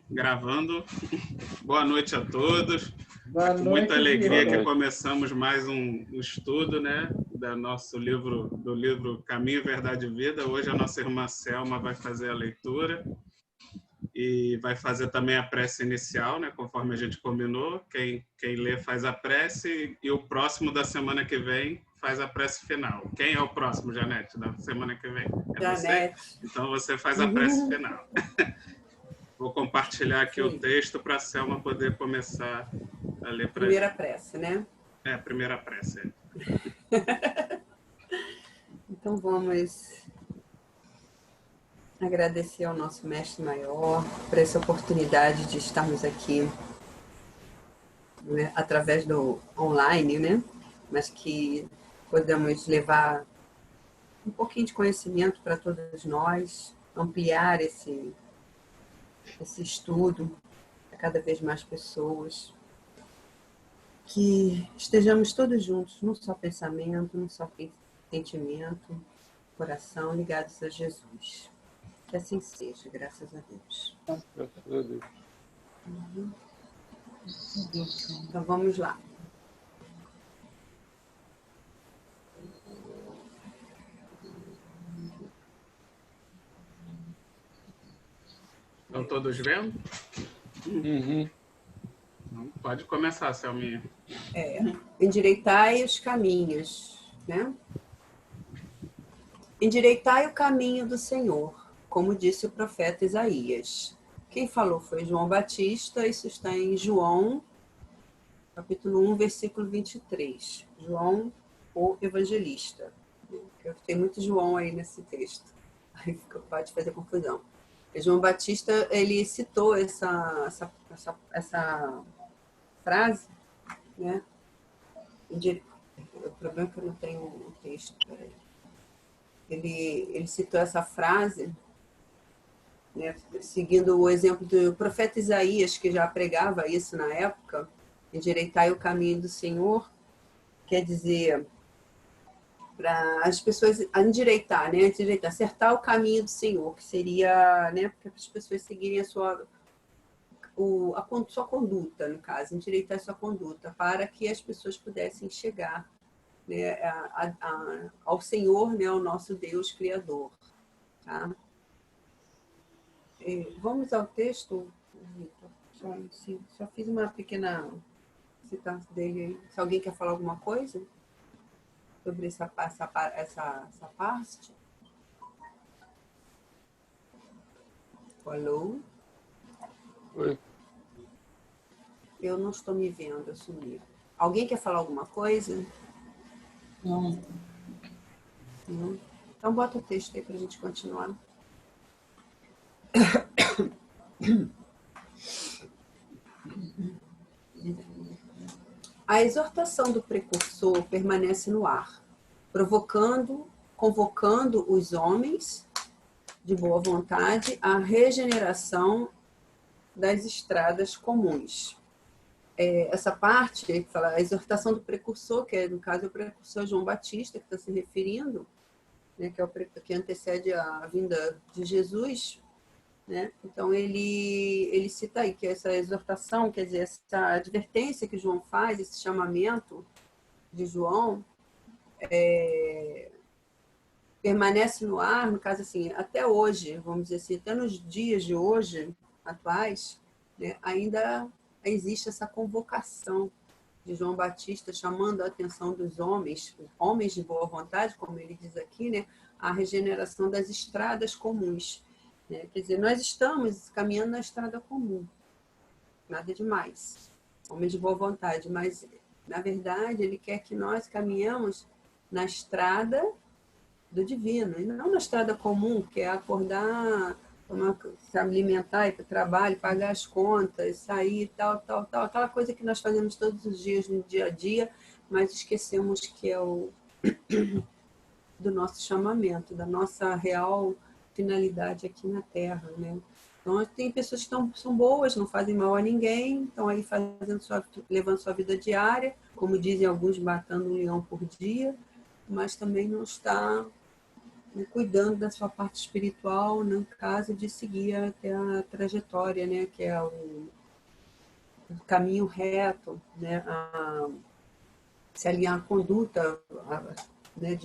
Gravando. Boa noite a todos. Boa Com noite, muita alegria Vitor. que começamos mais um estudo, né, do livro Caminho, Verdade e Vida. Hoje a nossa irmã Selma vai fazer a leitura e vai fazer também a prece inicial, né, conforme a gente combinou. Quem lê faz a prece e o próximo da semana que vem faz a prece final. Quem é o próximo, Janete, da semana que vem? É Janete. você? Então você faz a prece final. Vou compartilhar aqui o texto para a Selma poder começar a ler para a gente. Primeira prece, né? É, a primeira prece. Então vamos agradecer ao nosso Mestre Maior por essa oportunidade de estarmos aqui, né, através do online, né? Mas que podemos levar um pouquinho de conhecimento para todos nós, ampliar esse estudo a cada vez mais pessoas, que estejamos todos juntos, num só pensamento, num só sentimento, coração, ligados a Jesus. Que assim seja, graças a Deus. Graças a Deus. Então vamos lá. Estão todos vendo? Uhum. Pode começar, Selminha. Endireitai os caminhos, né? Endireitai o caminho do Senhor, como disse o profeta Isaías. Quem falou foi João Batista, isso está em João, capítulo 1, versículo 23. João, o evangelista. Tem muito João aí nesse texto. Aí pode fazer confusão. João Batista, ele citou essa frase, né? O problema é que eu não tenho o texto. Peraí. Ele citou essa frase, né, seguindo o exemplo do profeta Isaías, que já pregava isso na época, endireitai o caminho do Senhor, quer dizer, para as pessoas endireitar, né, acertar o caminho do Senhor, que seria, né, para as pessoas seguirem a sua conduta, no caso, endireitar a sua conduta, para que as pessoas pudessem chegar, né, ao Senhor, né, ao nosso Deus Criador. Tá? Vamos ao texto, Vitor. Só fiz uma pequena citação dele aí. Se alguém quer falar alguma coisa sobre essa parte. Alô? Oi. Eu não estou me vendo, eu sumi. Alguém quer falar alguma coisa? Não. Não? Então bota o texto aí para a gente continuar. A exortação do precursor permanece no ar, convocando os homens de boa vontade à regeneração das estradas comuns. Essa parte que fala a exortação do precursor, que no caso é o precursor João Batista, que está se referindo, né, que antecede a vinda de Jesus, né? Então ele cita aí que essa exortação, quer dizer, essa advertência que João faz, esse chamamento de João, permanece no ar, no caso assim, até hoje, vamos dizer assim, até nos dias de hoje, atuais, né, ainda existe essa convocação de João Batista chamando a atenção dos homens de boa vontade, como ele diz aqui, né, à regeneração das estradas comuns. Né? Quer dizer, nós estamos caminhando na estrada comum, nada demais, homens de boa vontade, mas, na verdade, ele quer que nós caminhamos na estrada do divino, e não na estrada comum, que é acordar, se alimentar, ir para o trabalho, pagar as contas, sair, tal, aquela coisa que nós fazemos todos os dias no dia a dia, mas esquecemos que é o do nosso chamamento, da nossa real finalidade aqui na Terra, né? Então, tem pessoas que são boas, não fazem mal a ninguém, estão aí levando sua vida diária, como dizem alguns, matando um leão por dia, mas também não está né, cuidando da sua parte espiritual, no caso de seguir até a trajetória, né, que é o caminho reto, né, se alinhar à conduta, né,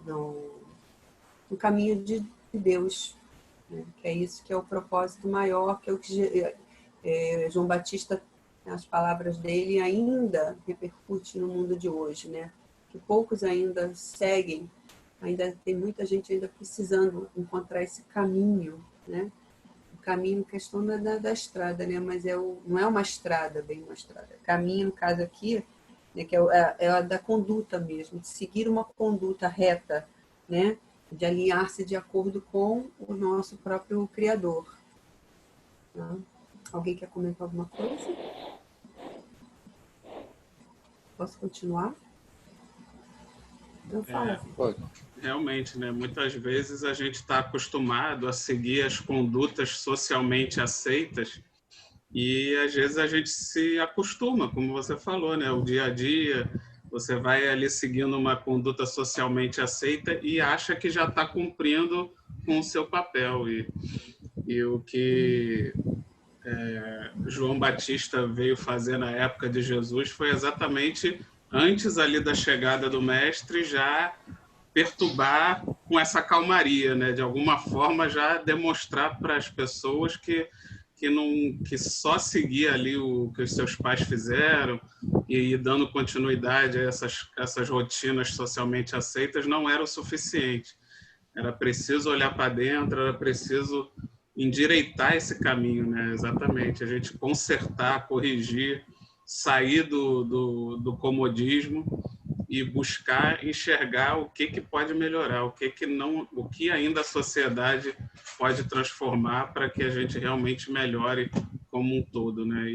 no caminho de Deus, né, que é isso que é o propósito maior, que é o que João Batista, as palavras dele ainda repercute no mundo de hoje, né? Que poucos ainda seguem, ainda tem muita gente ainda precisando encontrar esse caminho, né? O caminho, questão da estrada, né? Mas não é uma estrada, bem uma estrada. Caminho, no caso aqui, né, que é a da conduta mesmo, de seguir uma conduta reta, né? De alinhar-se de acordo com o nosso próprio Criador. Tá? Alguém quer comentar alguma coisa? Posso continuar? Então fala. Pode. Realmente, né? Muitas vezes a gente está acostumado a seguir as condutas socialmente aceitas e às vezes a gente se acostuma, como você falou, né? O dia a dia, você vai ali seguindo uma conduta socialmente aceita e acha que já está cumprindo com o seu papel. E o que João Batista veio fazer na época de Jesus foi exatamente antes ali da chegada do mestre já perturbar com essa calmaria, né? De alguma forma já demonstrar para as pessoas que só seguir ali o que os seus pais fizeram e ir dando continuidade a essas rotinas socialmente aceitas não era o suficiente. Era preciso olhar para dentro, era preciso endireitar esse caminho, né? Exatamente, a gente consertar, corrigir, sair do comodismo e buscar enxergar o que pode melhorar, o que ainda a sociedade pode transformar para que a gente realmente melhore como um todo, né?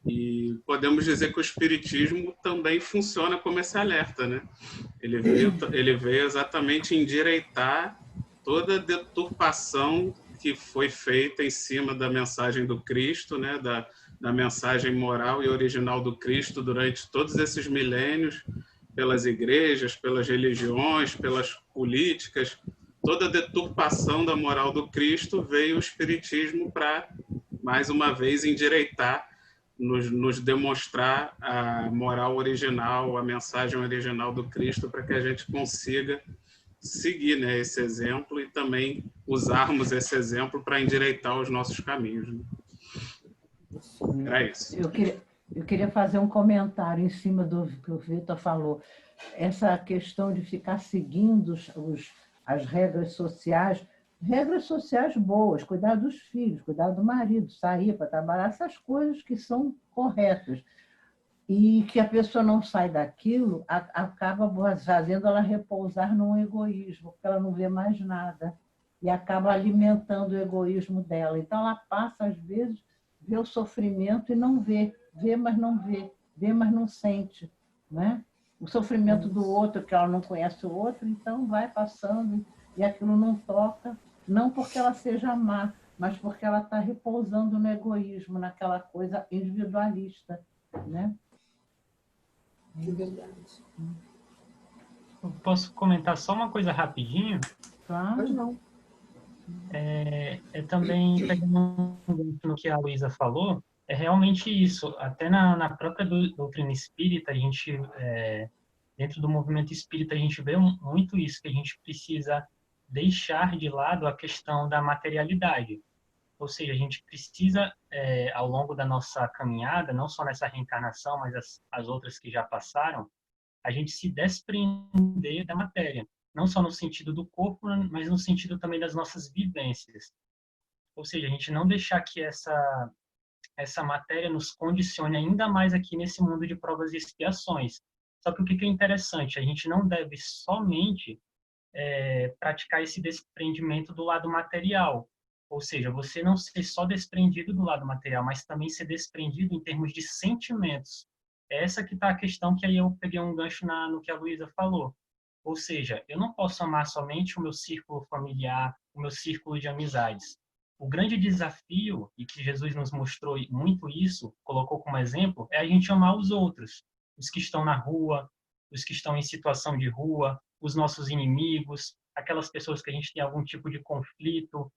E podemos dizer que o espiritismo também funciona como esse alerta, né? Ele veio exatamente endireitar toda a deturpação que foi feita em cima da mensagem do Cristo, né? Da mensagem moral e original do Cristo durante todos esses milênios, pelas igrejas, pelas religiões, pelas políticas, toda a deturpação da moral do Cristo, veio o Espiritismo para, mais uma vez, endireitar, nos demonstrar a moral original, a mensagem original do Cristo, para que a gente consiga seguir, né, esse exemplo e também usarmos esse exemplo para endireitar os nossos caminhos. Né? Era isso. Eu queria fazer um comentário em cima do que o Vitor falou. Essa questão de ficar seguindo as regras sociais boas, cuidar dos filhos, cuidar do marido, sair para trabalhar, essas coisas que são corretas. E que a pessoa não sai daquilo, acaba fazendo ela repousar num egoísmo, porque ela não vê mais nada. E acaba alimentando o egoísmo dela. Então, ela passa, às vezes, vê o sofrimento e não vê. Vê, mas não vê. Vê, mas não sente. Né? O sofrimento do outro, que ela não conhece o outro, então vai passando e aquilo não toca. Não porque ela seja má, mas porque ela está repousando no egoísmo, naquela coisa individualista. Né? É verdade. Eu posso comentar só uma coisa rapidinho? Claro. Pois não. Também, pegando no que a Luísa falou, é realmente isso. Até na própria doutrina espírita, a gente, dentro do movimento espírita, a gente vê muito isso, que a gente precisa deixar de lado a questão da materialidade. Ou seja, a gente precisa, ao longo da nossa caminhada, não só nessa reencarnação, mas as outras que já passaram, a gente se desprender da matéria. Não só no sentido do corpo, mas no sentido também das nossas vivências. Ou seja, a gente não deixar que essa matéria nos condicione ainda mais aqui nesse mundo de provas e expiações. Só que o que é interessante, a gente não deve somente praticar esse desprendimento do lado material. Ou seja, você não ser só desprendido do lado material, mas também ser desprendido em termos de sentimentos. É essa que está a questão, que aí eu peguei um gancho no que a Luísa falou. Ou seja, eu não posso amar somente o meu círculo familiar, o meu círculo de amizades. O grande desafio, e que Jesus nos mostrou muito isso, colocou como exemplo, é a gente amar os outros. Os que estão na rua, os que estão em situação de rua, os nossos inimigos, aquelas pessoas que a gente tem algum tipo de conflito,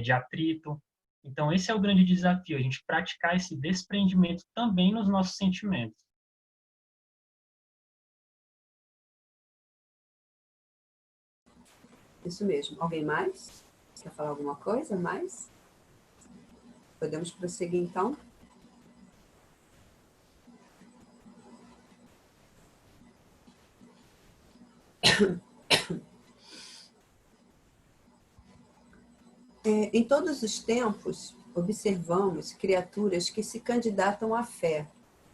de atrito. Então, esse é o grande desafio, a gente praticar esse desprendimento também nos nossos sentimentos. Isso mesmo. Alguém mais? Quer falar alguma coisa mais? Podemos prosseguir, então? Em todos os tempos, observamos criaturas que se candidatam à fé,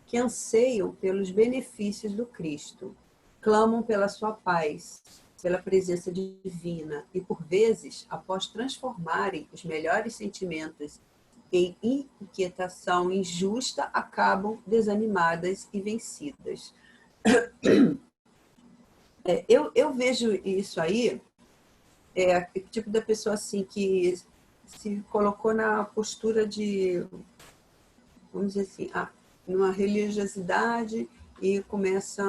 que anseiam pelos benefícios do Cristo, clamam pela sua paz, pela presença divina e, por vezes, após transformarem os melhores sentimentos em inquietação injusta, acabam desanimadas e vencidas. Eu vejo isso aí, o tipo da pessoa assim que se colocou na postura de, vamos dizer assim, numa religiosidade e começa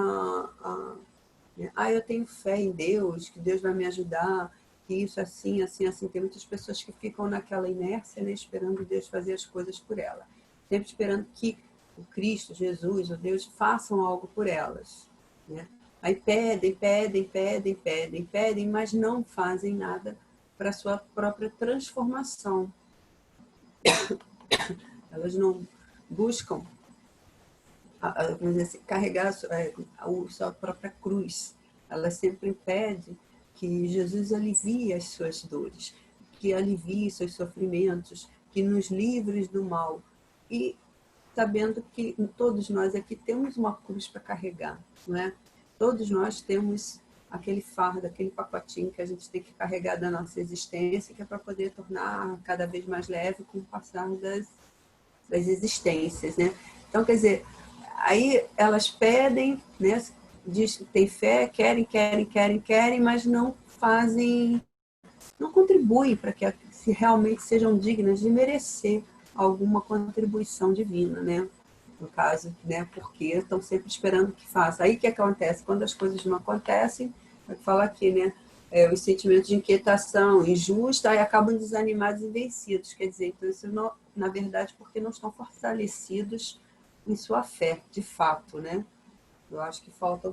eu tenho fé em Deus, que Deus vai me ajudar, que isso assim, assim, assim. Tem muitas pessoas que ficam naquela inércia, né, esperando Deus fazer as coisas por ela. Sempre esperando que o Cristo, Jesus, o Deus façam algo por elas, né? Aí pedem, mas não fazem nada para a sua própria transformação. Elas não buscam vamos dizer assim, carregar a sua própria cruz. Ela sempre pede que Jesus alivie as suas dores, que alivie seus sofrimentos, que nos livre do mal. E sabendo que todos nós aqui temos uma cruz para carregar, não é? Todos nós temos aquele fardo, aquele pacotinho que a gente tem que carregar da nossa existência, que é para poder tornar cada vez mais leve com o passar das existências, né? Então, quer dizer, aí elas pedem, né? Diz que tem fé, querem, mas não fazem, não contribuem para que se realmente sejam dignas de merecer alguma contribuição divina, né? No caso, né? Porque estão sempre esperando que faça. Aí o que acontece? Quando as coisas não acontecem, vai falar aqui, né? Os sentimentos de inquietação, injusta, aí acabam desanimados e vencidos. Quer dizer, então isso não, na verdade, porque não estão fortalecidos em sua fé, de fato, né? Eu acho que falta,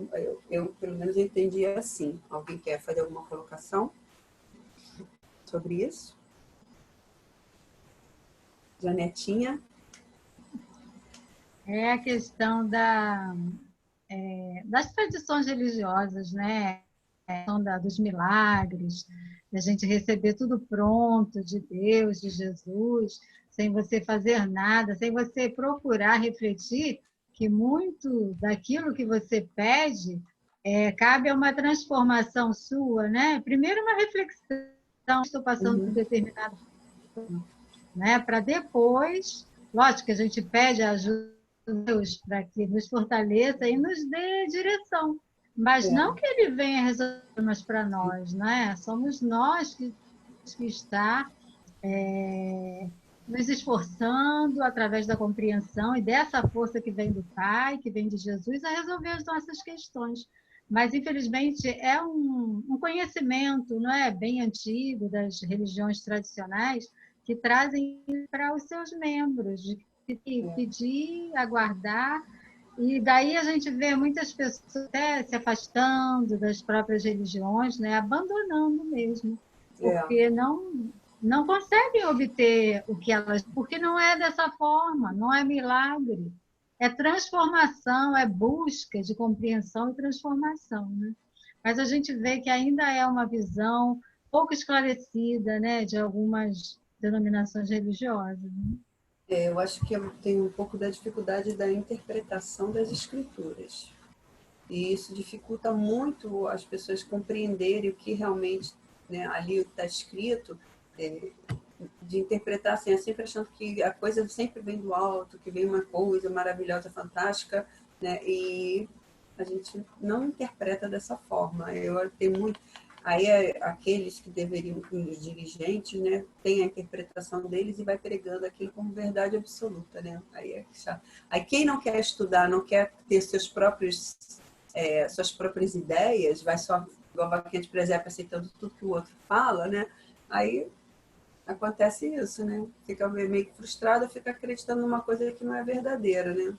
eu pelo menos entendi assim. Alguém quer fazer alguma colocação sobre isso? Janetinha? É a questão das tradições religiosas, né? A questão dos milagres, da gente receber tudo pronto de Deus, de Jesus, sem você fazer nada, sem você procurar refletir que muito daquilo que você pede cabe a uma transformação sua, né? Primeiro uma reflexão, estou passando por determinado, né? Para depois, lógico que a gente pede a ajuda de Deus para que nos fortaleça e nos dê direção, mas não que Ele venha resolver para nós, né? Somos nós que está nos esforçando através da compreensão e dessa força que vem do Pai, que vem de Jesus, a resolver as nossas questões. Mas, infelizmente, é um conhecimento, não é, bem antigo das religiões tradicionais que trazem para os seus membros, de pedir, aguardar, e daí a gente vê muitas pessoas até se afastando das próprias religiões, né, abandonando mesmo, porque não conseguem obter o que elas... Porque não é dessa forma, não é milagre. É transformação, é busca de compreensão e transformação, né? Mas a gente vê que ainda é uma visão pouco esclarecida, né, de algumas denominações religiosas, né? Eu acho que eu tenho um pouco da dificuldade da interpretação das escrituras. E isso dificulta muito as pessoas compreenderem o que realmente, né, ali está escrito, de interpretar assim, sempre achando que a coisa sempre vem do alto, que vem uma coisa maravilhosa, fantástica, né, e a gente não interpreta dessa forma. Eu tenho muito... Aí aqueles que deveriam, os dirigentes, né, têm a interpretação deles e vai pregando aquilo como verdade absoluta, né? Aí é chato. Aí quem não quer estudar, não quer ter suas próprias ideias, vai só igual a vaquinha de presépio, aceitando tudo que o outro fala, né? Aí acontece isso, né? Fica meio que frustrada, fica acreditando numa coisa que não é verdadeira, né?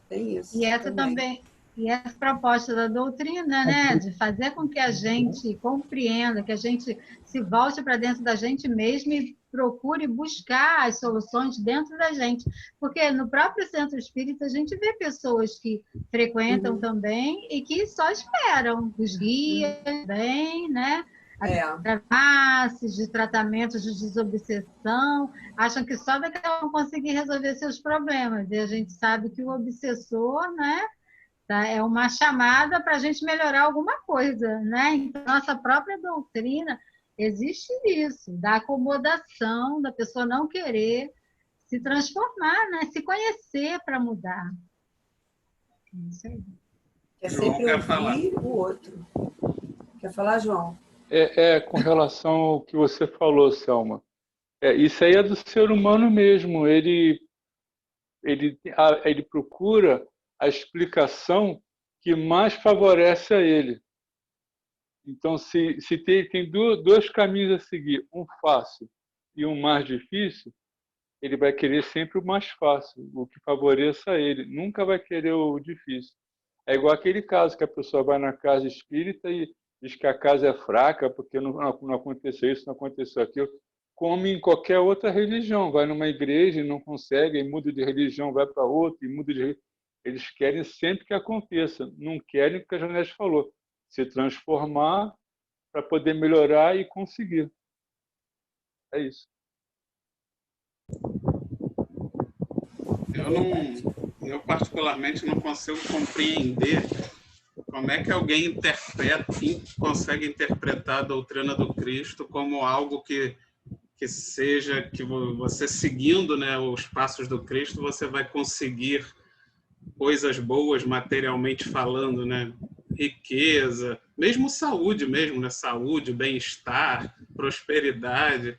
Tem isso. E essa também, e essa proposta da doutrina, né, de fazer com que a gente compreenda, que a gente se volte para dentro da gente mesmo e procure buscar as soluções dentro da gente. Porque no próprio centro espírita a gente vê pessoas que frequentam também e que só esperam os guias bem, né? Classes de tratamentos de desobsessão, acham que só daqui a vão conseguir resolver seus problemas. E a gente sabe que o obsessor, né, é uma chamada para a gente melhorar alguma coisa, né? Então, nossa própria doutrina existe isso, da acomodação, da pessoa não querer se transformar, né? Se conhecer para mudar. Isso aí. Quer sempre ouvir o outro. Quer falar, João? Com relação ao que você falou, Selma. Isso aí é do ser humano mesmo. Ele procura a explicação que mais favorece a ele. Então, se tem dois caminhos a seguir, um fácil e um mais difícil, ele vai querer sempre o mais fácil, o que favoreça a ele. Nunca vai querer o difícil. É igual aquele caso que a pessoa vai na casa espírita e diz que a casa é fraca porque não aconteceu isso, não aconteceu aquilo. Como em qualquer outra religião. Vai numa igreja e não consegue, e muda de religião, vai para outra, e muda de religião. Eles querem sempre que aconteça. Não querem o que a Janete falou. Se transformar para poder melhorar e conseguir. É isso. Eu particularmente não consigo compreender como é que alguém consegue interpretar a doutrina do Cristo como algo que seja, que você seguindo, né, os passos do Cristo, você vai conseguir coisas boas materialmente falando, né? Riqueza, mesmo saúde, né? Saúde, bem-estar, prosperidade.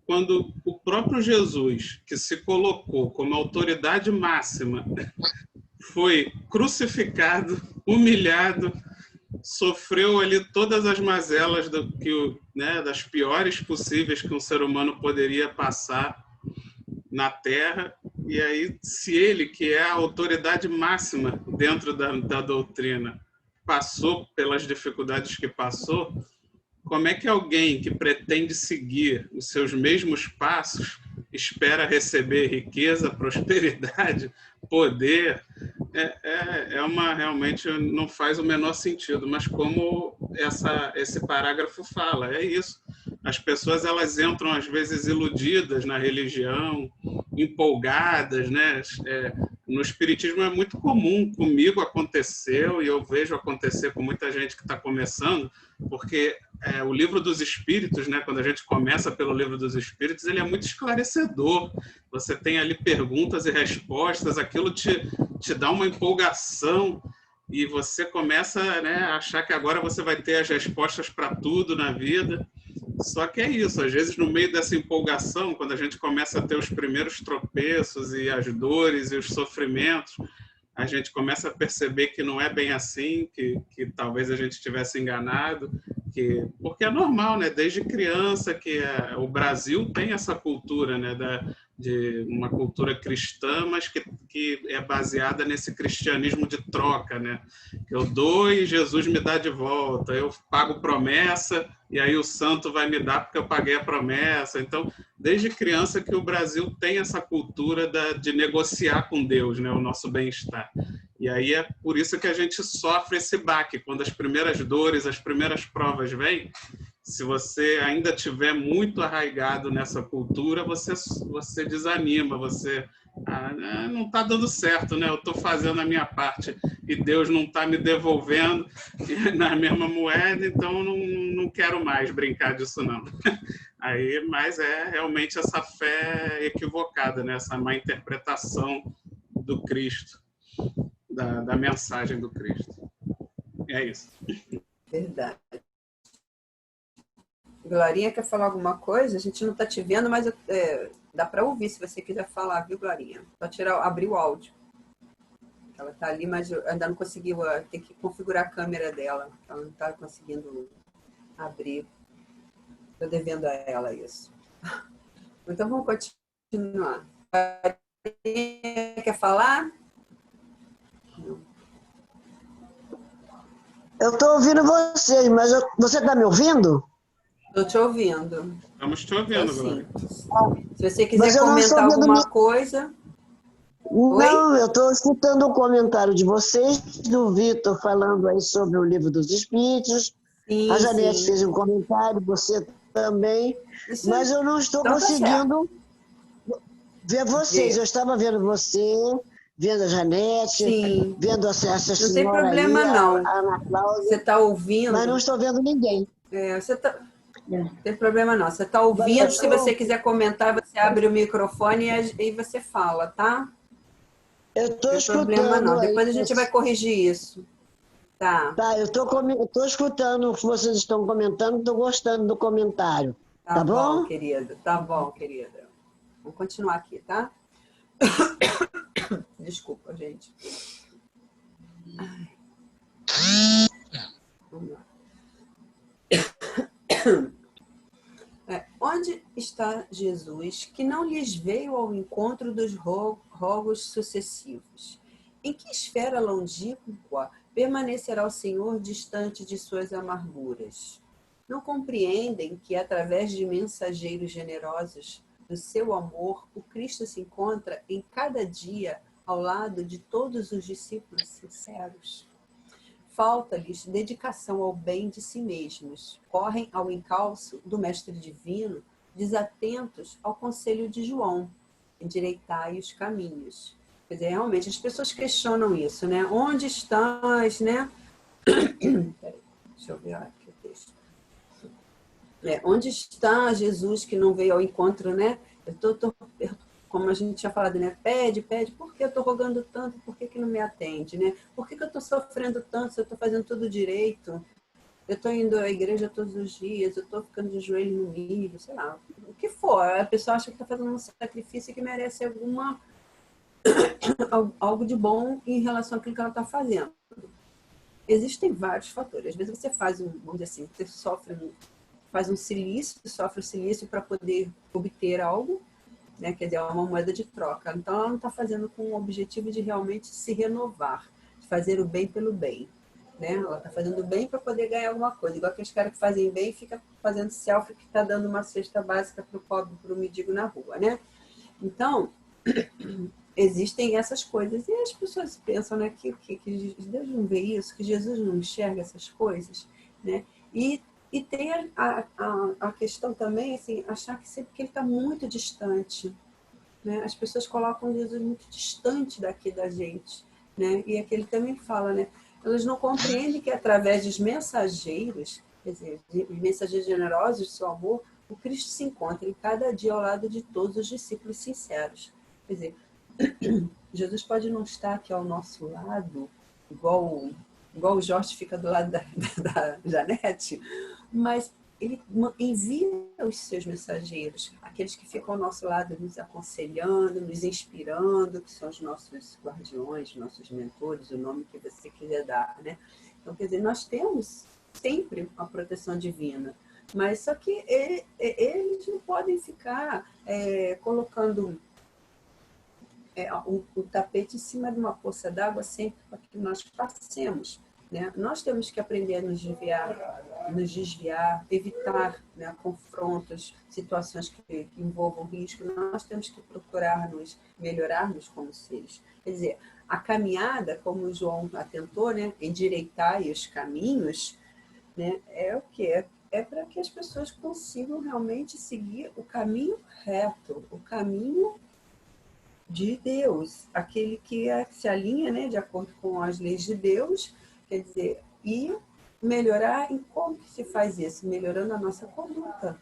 Quando o próprio Jesus, que se colocou como autoridade máxima, foi crucificado, humilhado, sofreu ali todas as mazelas das piores possíveis que um ser humano poderia passar na Terra. E aí, se ele, que é a autoridade máxima dentro da doutrina, passou pelas dificuldades que passou, como é que alguém que pretende seguir os seus mesmos passos espera receber riqueza, prosperidade, poder? Realmente não faz o menor sentido, mas como esse parágrafo fala, é isso. As pessoas, elas entram às vezes iludidas na religião, empolgadas, né? No espiritismo é muito comum, comigo aconteceu e eu vejo acontecer com muita gente que está começando, porque o livro dos Espíritos, né, quando a gente começa pelo livro dos Espíritos, ele é muito esclarecedor. Você tem ali perguntas e respostas, aquilo te dá uma empolgação e você começa, né, a achar que agora você vai ter as respostas para tudo na vida. Só que é isso, às vezes no meio dessa empolgação, quando a gente começa a ter os primeiros tropeços e as dores e os sofrimentos, a gente começa a perceber que não é bem assim, que talvez a gente tivesse enganado, porque é normal, né? Desde criança que o Brasil tem essa cultura, né? De uma cultura cristã, mas que é baseada nesse cristianismo de troca, né? Eu dou e Jesus me dá de volta, eu pago promessa e aí o santo vai me dar porque eu paguei a promessa. Então, desde criança que o Brasil tem essa cultura de negociar com Deus, né? O nosso bem-estar. E aí é por isso que a gente sofre esse baque, quando as primeiras dores, as primeiras provas vêm. Se você ainda estiver muito arraigado nessa cultura, você desanima, você não está dando certo, né? Eu estou fazendo a minha parte e Deus não está me devolvendo na mesma moeda, então não quero mais brincar disso, não. Mas é realmente essa fé equivocada, né? Essa má interpretação do Cristo, da mensagem do Cristo. É isso. Verdade. Glorinha, quer falar alguma coisa? A gente não está te vendo, mas dá para ouvir se você quiser falar, viu, Glorinha? Só abrir o áudio. Ela está ali, mas eu ainda não conseguiu, tem que configurar a câmera dela. Ela não está conseguindo abrir. Estou devendo a ela isso. Então, vamos continuar. Quer falar? Eu estou ouvindo vocês, mas você está me ouvindo? Estou te ouvindo. Estamos te ouvindo, Glória. Se você Mas quiser eu não estou comentar vendo alguma coisa... Não, eu estou escutando o comentário de vocês, do Vitor falando aí sobre o Livro dos Espíritos. Sim, A Janete sim. fez um comentário, você também. Isso, Mas eu não estou então tá conseguindo ver vocês. Ver. Eu estava vendo você, vendo a Janete, Sim. vendo essa Não tem senhora problema, aí, não. a Ana Você Cláudia, está ouvindo? mas não estou vendo ninguém. Não tem problema, não. Você está ouvindo, se você quiser comentar, você abre o microfone e você fala, tá? Eu estou Não tem problema, não. escutando aí. Depois a gente vai corrigir isso. Tá. Tá, eu estou escutando o que vocês estão comentando, estou gostando do comentário. Tá bom? Querida. Tá bom, querida. Vamos continuar aqui, tá? Desculpa, gente. Vamos lá. Onde está Jesus que não lhes veio ao encontro dos rogos sucessivos? Em que esfera longínqua permanecerá o Senhor distante de suas amarguras? Não compreendem que, através de mensageiros generosos do seu amor, o Cristo se encontra em cada dia ao lado de todos os discípulos sinceros? Falta-lhes dedicação ao bem de si mesmos. Correm ao encalço do Mestre Divino, desatentos ao conselho de João. Endireitai os caminhos. Quer dizer, realmente, as pessoas questionam isso, né? Onde estás, né? Peraí, deixa eu ver aqui o texto. Onde está Jesus que não veio ao encontro, né? Como a gente tinha falado, né? Pede, por que eu estou rogando tanto? Por que não me atende, né? Por que eu estou sofrendo tanto se eu estou fazendo tudo direito? Eu estou indo à igreja todos os dias, eu estou ficando de joelho no milho, sei lá. O que for, a pessoa acha que está fazendo um sacrifício que merece algo de bom em relação àquilo que ela está fazendo. Existem vários fatores. Às vezes você faz vamos dizer assim, você faz um silício, sofre o silício para poder obter algo, né? Quer dizer, é uma moeda de troca. Então, ela não está fazendo com o objetivo de realmente se renovar, de fazer o bem pelo bem. Né? Ela está fazendo o bem para poder ganhar alguma coisa. Igual aqueles caras que fazem bem e ficam fazendo selfie que está dando uma cesta básica para o pobre, para o mendigo na rua. Né? Então, existem essas coisas. E as pessoas pensam, né, que Deus não vê isso, que Jesus não enxerga essas coisas. Né? E tem a questão também, assim, achar que sempre que ele está muito distante. Né? As pessoas colocam Jesus muito distante daqui da gente. Né? E aqui ele também fala, né? Elas não compreendem que através dos mensageiros, quer dizer, os mensageiros generosos do seu amor, o Cristo se encontra em cada dia ao lado de todos os discípulos sinceros. Quer dizer, Jesus pode não estar aqui ao nosso lado, igual o Jorge fica do lado da Janete, mas ele envia os seus mensageiros, aqueles que ficam ao nosso lado, nos aconselhando, nos inspirando, que são os nossos guardiões, nossos mentores, o nome que você quiser dar, né? Então, quer dizer, nós temos sempre uma proteção divina, mas só que eles não podem ficar colocando o tapete em cima de uma poça d'água sempre para que nós passemos. Né? Nós temos que aprender a nos desviar, evitar, né, confrontos, situações que envolvam risco. Nós temos que procurar melhorarmos como seres. Quer dizer, a caminhada, como o João atentou, né, endireitar os caminhos, né, é o quê? É para que as pessoas consigam realmente seguir o caminho reto, o caminho de Deus, aquele que se alinha, né, de acordo com as leis de Deus. Quer dizer, e melhorar em como que se faz isso? Melhorando a nossa conduta.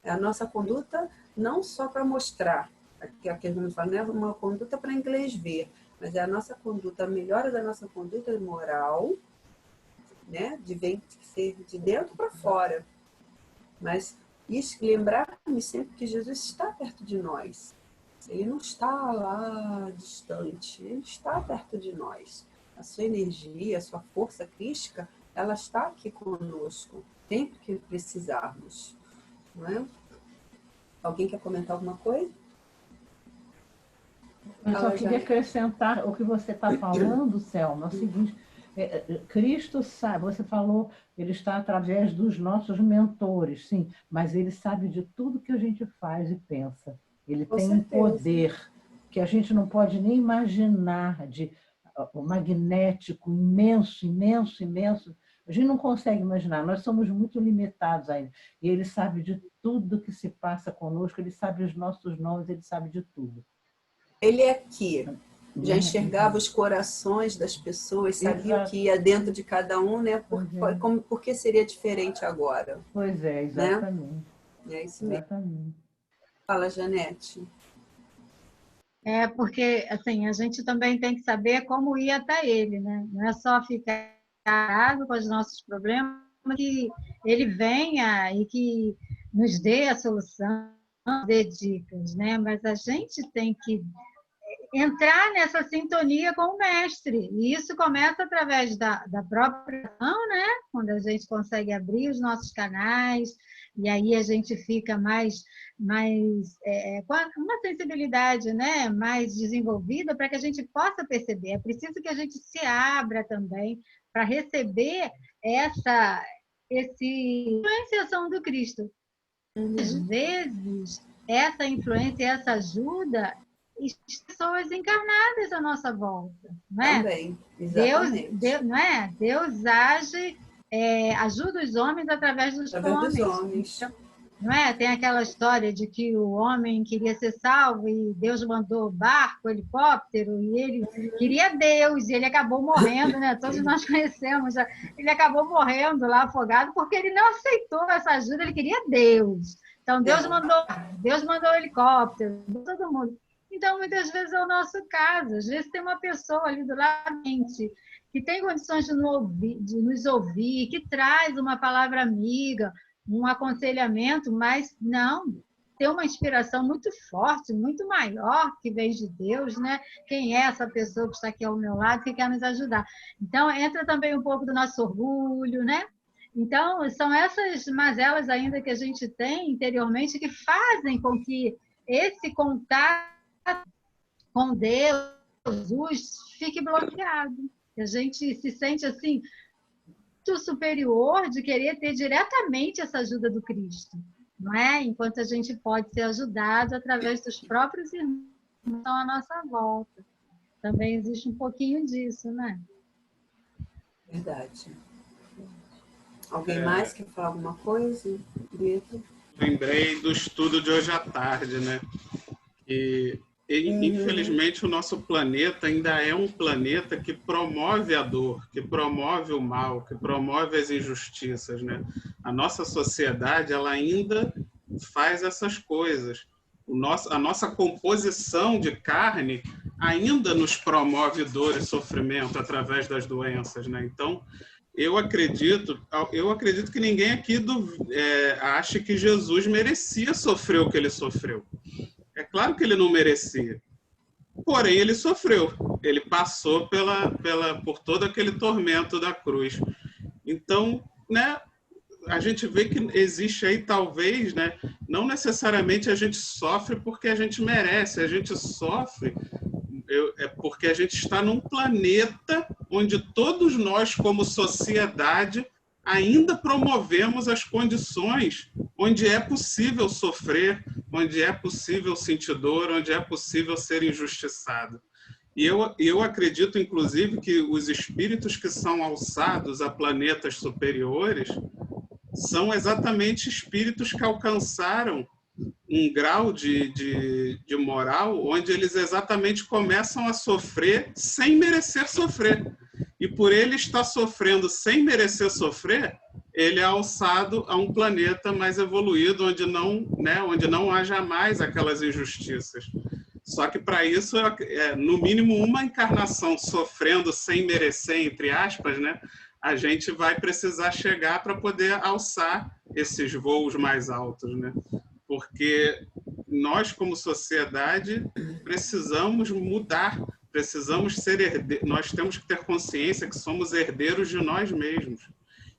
A nossa conduta não só para mostrar, aqui a gente fala, não é uma conduta para inglês ver, mas é a nossa conduta, a melhora da nossa conduta moral, né? De ser de dentro para fora. Mas lembrar-me sempre que Jesus está perto de nós. Ele não está lá distante, ele está perto de nós. A sua energia, a sua força crística, ela está aqui conosco, sempre que precisarmos. Não é? Alguém quer comentar alguma coisa? Eu só queria acrescentar o que você está falando, Selma, é o seguinte, Cristo sabe, você falou, ele está através dos nossos mentores, sim, mas ele sabe de tudo que a gente faz e pensa. Ele tem um poder que a gente não pode nem imaginar, o magnético imenso, imenso, imenso. A gente não consegue imaginar, nós somos muito limitados ainda. E ele sabe de tudo que se passa conosco, ele sabe os nossos nomes, ele sabe de tudo. Ele é aqui, já enxergava os corações das pessoas, sabia o que ia dentro de cada um, né? Por que seria diferente agora? Pois é, exatamente. Né? É isso mesmo. Exatamente. Fala, Janete. Porque assim, a gente também tem que saber como ir até ele, né? Não é só ficar parado com os nossos problemas, que ele venha e que nos dê a solução, dê dicas, né? Mas a gente tem que entrar nessa sintonia com o mestre. E isso começa através da própria ação, né? Quando a gente consegue abrir os nossos canais, e aí a gente fica com uma sensibilidade, né, mais desenvolvida para que a gente possa perceber. É preciso que a gente se abra também para receber essa influenciação do Cristo. Às vezes, essa influência, essa ajuda, pessoas encarnadas à nossa volta, não é? Também, exatamente. Não é? Deus age, ajuda os homens através dos homens. Então, não é? Tem aquela história de que o homem queria ser salvo e Deus mandou barco, helicóptero, e ele queria Deus, e ele acabou morrendo, né? Todos nós conhecemos, ele acabou morrendo lá afogado porque ele não aceitou essa ajuda, ele queria Deus. Então, Deus mandou o helicóptero, todo mundo. Então, muitas vezes é o nosso caso. Às vezes tem uma pessoa ali do lado que tem condições de nos ouvir, que traz uma palavra amiga, um aconselhamento, mas não, tem uma inspiração muito forte, muito maior que vem de Deus, né? Quem é essa pessoa que está aqui ao meu lado, que quer nos ajudar? Então, entra também um pouco do nosso orgulho, né? Então, são essas mazelas ainda que a gente tem interiormente que fazem com que esse contato com Deus, Jesus, fique bloqueado. A gente se sente assim, muito superior de querer ter diretamente essa ajuda do Cristo, não é? Enquanto a gente pode ser ajudado através dos próprios irmãos que estão à nossa volta. Também existe um pouquinho disso, né? Verdade. Alguém mais quer falar alguma coisa? Vitor? Lembrei do estudo de hoje à tarde, né? E infelizmente, o nosso planeta ainda é um planeta que promove a dor, que promove o mal, que promove as injustiças, né? A nossa sociedade, ela ainda faz essas coisas. A nossa composição de carne ainda nos promove dor e sofrimento através das doenças, né? Então, eu acredito que ninguém aqui acha que Jesus merecia sofrer o que ele sofreu. É claro que ele não merecia, porém ele sofreu, ele passou por todo aquele tormento da cruz. Então, né, a gente vê que existe aí talvez, né, não necessariamente a gente sofre porque a gente merece, a gente sofre porque a gente está num planeta onde todos nós, como sociedade, ainda promovemos as condições onde é possível sofrer, onde é possível sentir dor, onde é possível ser injustiçado. E eu acredito, inclusive, que os espíritos que são alçados a planetas superiores são exatamente espíritos que alcançaram um grau de moral onde eles exatamente começam a sofrer sem merecer sofrer. E por ele estar sofrendo sem merecer sofrer, ele é alçado a um planeta mais evoluído, onde não haja mais aquelas injustiças. Só que para isso, no mínimo uma encarnação sofrendo sem merecer, entre aspas, né, a gente vai precisar chegar para poder alçar esses voos mais altos, né? Porque nós, como sociedade, precisamos mudar, precisamos ser herdeiros, nós temos que ter consciência que somos herdeiros de nós mesmos.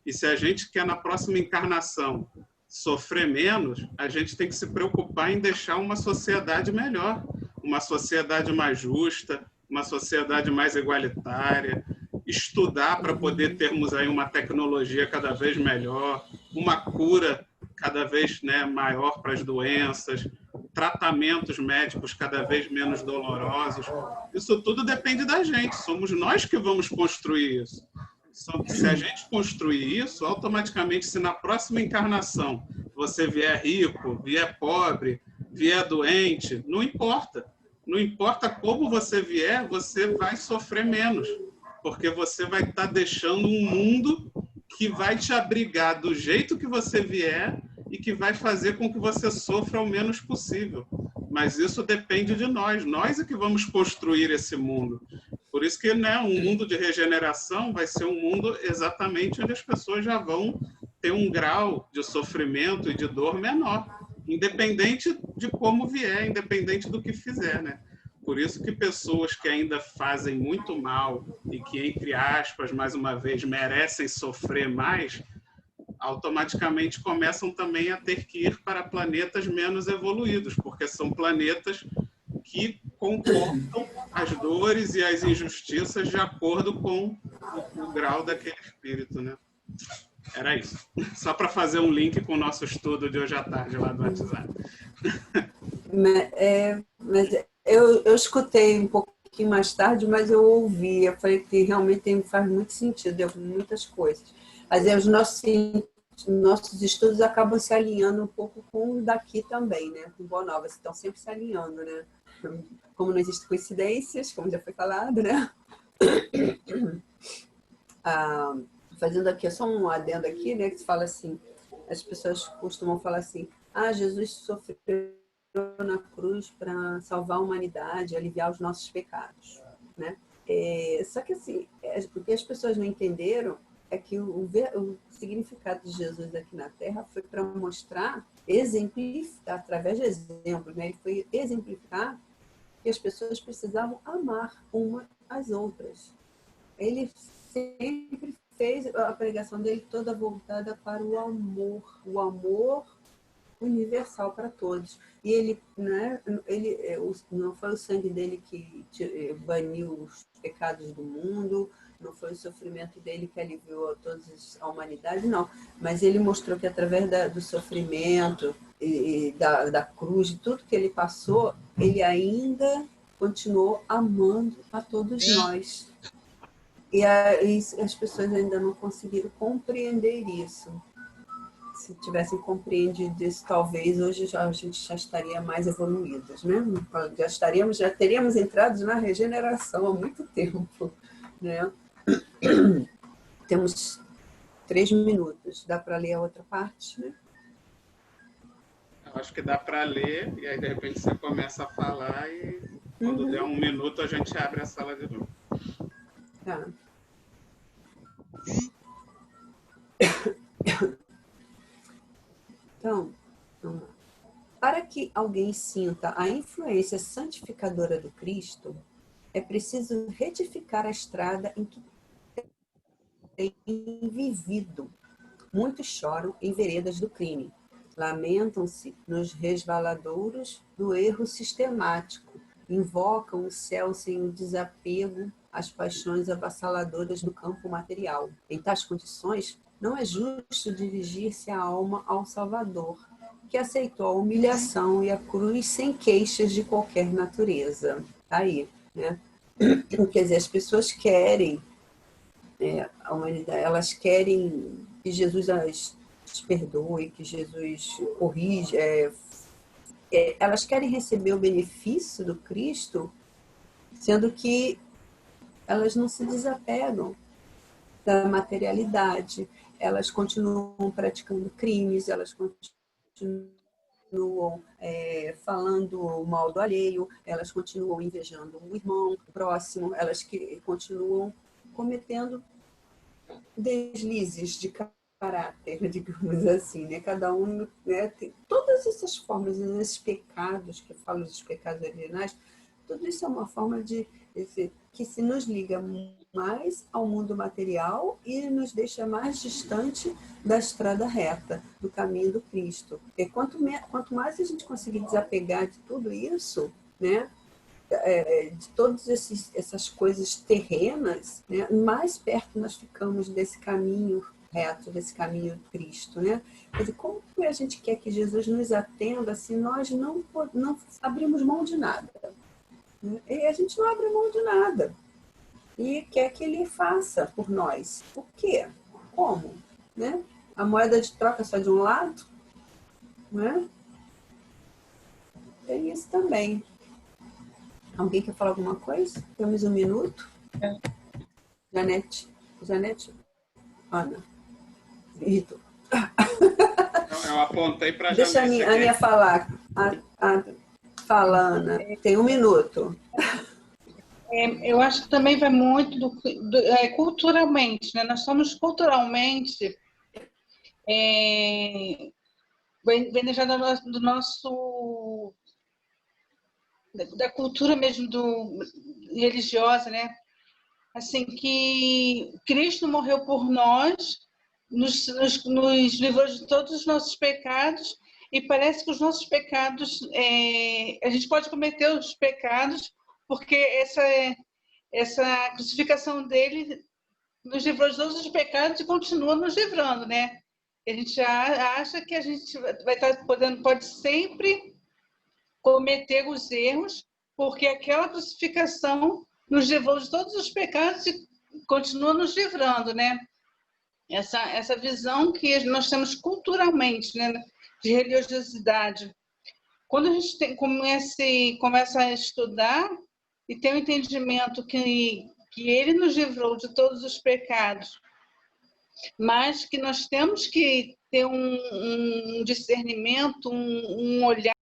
E se a gente quer, na próxima encarnação, sofrer menos, a gente tem que se preocupar em deixar uma sociedade melhor, uma sociedade mais justa, uma sociedade mais igualitária, estudar para poder termos aí uma tecnologia cada vez melhor, uma cura cada vez, né, maior para as doenças, tratamentos médicos cada vez menos dolorosos. Isso tudo depende da gente, somos nós que vamos construir isso. Se a gente construir isso, automaticamente, se na próxima encarnação você vier rico, vier pobre, vier doente, não importa. Não importa como você vier, você vai sofrer menos, porque você vai estar deixando um mundo que vai te abrigar do jeito que você vier e que vai fazer com que você sofra o menos possível. Mas isso depende de nós. Nós é que vamos construir esse mundo. Por isso que, né, um mundo de regeneração vai ser um mundo exatamente onde as pessoas já vão ter um grau de sofrimento e de dor menor, independente de como vier, independente do que fizer, né? Por isso que pessoas que ainda fazem muito mal e que, entre aspas, mais uma vez, merecem sofrer mais, automaticamente começam também a ter que ir para planetas menos evoluídos, porque são planetas que comportam as dores e as injustiças de acordo com o grau daquele espírito, né? Era isso. Só para fazer um link com o nosso estudo de hoje à tarde lá do WhatsApp. Mas eu escutei um pouquinho mais tarde, mas eu ouvi. Eu falei que realmente faz muito sentido, muitas coisas. Mas os nossos estudos acabam se alinhando um pouco com o daqui também, né? Com Boa Nova, estão sempre se alinhando, né? Como não existem coincidências, como já foi falado, né? Fazendo aqui, só um adendo aqui, né? Que se fala assim, as pessoas costumam falar assim, Jesus sofreu na cruz para salvar a humanidade, aliviar os nossos pecados, né? Só que assim, o que as pessoas não entenderam é que o significado de Jesus aqui na Terra foi para mostrar, exemplificar, através de exemplos, né? Ele foi exemplificar que as pessoas precisavam amar uma às outras. Ele sempre fez a pregação dele toda voltada para o amor universal para todos. E ele, né, não foi o sangue dele que baniu os pecados do mundo, não foi o sofrimento dele que aliviou a humanidade, não. Mas ele mostrou que através do sofrimento e da cruz, de tudo que ele passou, ele ainda continuou amando a todos nós. E as pessoas ainda não conseguiram compreender isso. Se tivessem compreendido isso, talvez hoje a gente já estaria mais evoluídos, né? Já teríamos entrado na regeneração há muito tempo, né? Temos 3 minutos. Dá para ler a outra parte, né? Eu acho que dá para ler, e aí de repente você começa a falar e quando der 1 minuto a gente abre a sala de novo. Tá. Então, vamos lá. Para que alguém sinta a influência santificadora do Cristo, é preciso retificar a estrada em que tem vivido. Muitos choram em veredas do crime. Lamentam-se nos resvaladouros do erro sistemático. Invocam o céu sem o desapego às paixões avassaladoras do campo material. Em tais condições, não é justo dirigir-se a alma ao Salvador, que aceitou a humilhação e a cruz sem queixas de qualquer natureza. Aí, né? Quer dizer, as pessoas querem, a humanidade, elas querem que Jesus as perdoe, que Jesus corrija, elas querem receber o benefício do Cristo, sendo que elas não se desapegam da materialidade, elas continuam praticando crimes, elas continuam falando mal do alheio, elas continuam invejando o irmão, o próximo, elas continuam cometendo deslizes de caráter, digamos assim, né? Cada um, né, tem todas essas formas, esses pecados que falam dos pecados originais, tudo isso é uma forma que se nos liga mais ao mundo material e nos deixa mais distante da estrada reta, do caminho do Cristo. Porque quanto mais a gente conseguir desapegar de tudo isso, né, de todas essas coisas terrenas, né, mais perto nós ficamos desse caminho reto, desse caminho do Cristo, né? Quer dizer, como que a gente quer que Jesus nos atenda se nós não abrimos mão de nada? Né? E a gente não abre mão de nada. E quer que ele faça por nós. Por quê? Como? Né? A moeda de troca só de um lado? Né? Tem isso também. Alguém quer falar alguma coisa? Temos 1 minuto. Janete, Ana, Vitor. Eu apontei para a Janete. Deixa a Aninha falar. Fala, Ana. Tem 1 minuto. Eu acho que também vai muito culturalmente, né? Nós somos culturalmente vem já do nosso da cultura mesmo religiosa, né? Assim, que Cristo morreu por nós, nos livrou de todos os nossos pecados, e parece que os nossos pecados, a gente pode cometer os pecados, porque essa crucificação dele nos livrou de todos os pecados e continua nos livrando, né? E a gente acha que a gente vai estar pode sempre cometer os erros, porque aquela crucificação nos livrou de todos os pecados e continua nos livrando, né? Essa visão que nós temos culturalmente, né, de religiosidade. Quando a gente começa a estudar e tem o entendimento que ele nos livrou de todos os pecados, mas que nós temos que ter um discernimento, um olhar